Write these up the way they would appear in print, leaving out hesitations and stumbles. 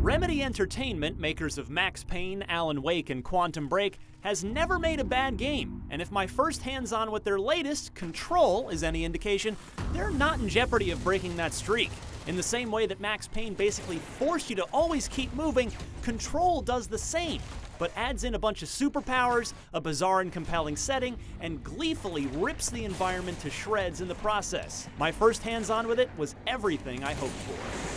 Remedy Entertainment, makers of Max Payne, Alan Wake, and Quantum Break, has never made a bad game, and if my first hands-on with their latest, Control, is any indication, they're not in jeopardy of breaking that streak. In the same way that Max Payne basically forced you to always keep moving, Control does the same, but adds in a bunch of superpowers, a bizarre and compelling setting, and gleefully rips the environment to shreds in the process. My first hands-on with it was everything I hoped for.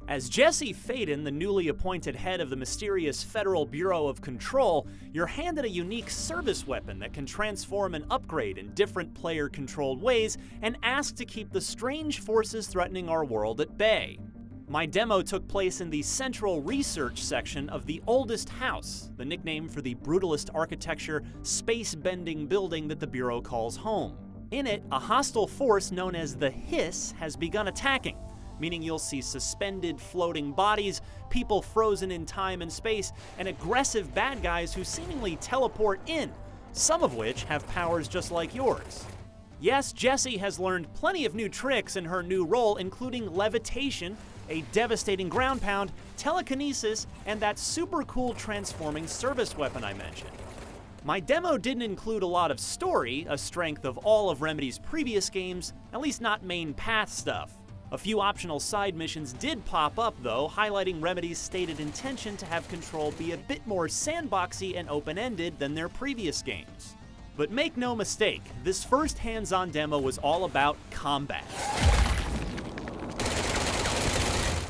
As Jesse Faden, the newly appointed head of the mysterious Federal Bureau of Control, you're handed a unique service weapon that can transform and upgrade in different player-controlled ways and asked to keep the strange forces threatening our world at bay. My demo took place in the central research section of the Oldest House, the nickname for the Brutalist architecture, space-bending building that the Bureau calls home. In it, a hostile force known as the Hiss has begun attacking, meaning you'll see suspended floating bodies, people frozen in time and space, and aggressive bad guys who seemingly teleport in, some of which have powers just like yours. Yes, Jessie has learned plenty of new tricks in her new role, including levitation, a devastating ground pound, telekinesis, and that super cool transforming service weapon I mentioned. My demo didn't include a lot of story, a strength of all of Remedy's previous games, at least not main path stuff. A few optional side missions did pop up though, highlighting Remedy's stated intention to have Control be a bit more sandboxy and open-ended than their previous games. But make no mistake, this first hands-on demo was all about combat.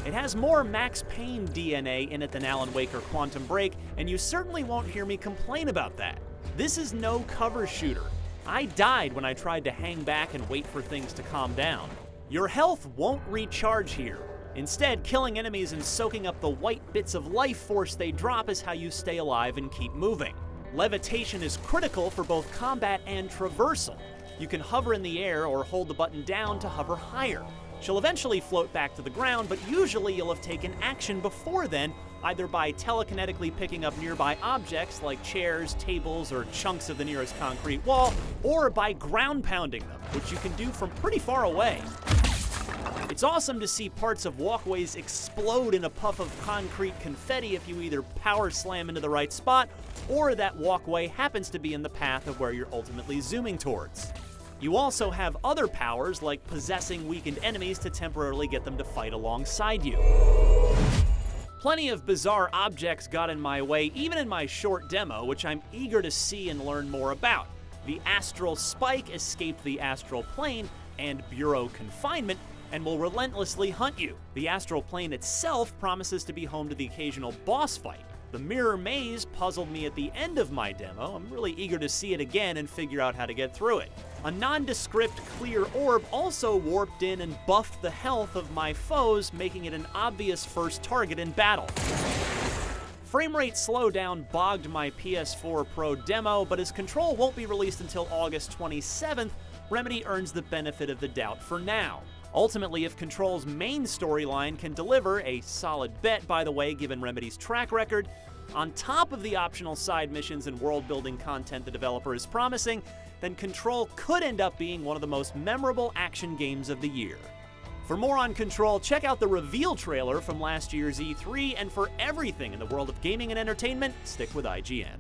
It has more Max Payne DNA in it than Alan Wake or Quantum Break, and you certainly won't hear me complain about that. This is no cover shooter. I died when I tried to hang back and wait for things to calm down. Your health won't recharge here. Instead, killing enemies and soaking up the white bits of life force they drop is how you stay alive and keep moving. Levitation is critical for both combat and traversal. You can hover in the air or hold the button down to hover higher. She'll eventually float back to the ground, but usually you'll have taken action before then, either by telekinetically picking up nearby objects like chairs, tables, or chunks of the nearest concrete wall, or by ground pounding them, which you can do from pretty far away. It's awesome to see parts of walkways explode in a puff of concrete confetti if you either power slam into the right spot, or that walkway happens to be in the path of where you're ultimately zooming towards. You also have other powers like possessing weakened enemies to temporarily get them to fight alongside you. Plenty of bizarre objects got in my way even in my short demo, which I'm eager to see and learn more about. The astral spike escaped the astral plane and Bureau confinement and will relentlessly hunt you. The astral plane itself promises to be home to the occasional boss fight. The mirror maze puzzled me at the end of my demo. I'm really eager to see it again and figure out how to get through it. A nondescript clear orb also warped in and buffed the health of my foes, making it an obvious first target in battle. Framerate slowdown bogged my PS4 Pro demo, but as Control won't be released until August 27th, Remedy earns the benefit of the doubt for now. Ultimately, if Control's main storyline can deliver, a solid bet by the way given Remedy's track record, on top of the optional side missions and world-building content the developer is promising, then Control could end up being one of the most memorable action games of the year. For more on Control, check out the reveal trailer from last year's E3, and for everything in the world of gaming and entertainment, stick with IGN.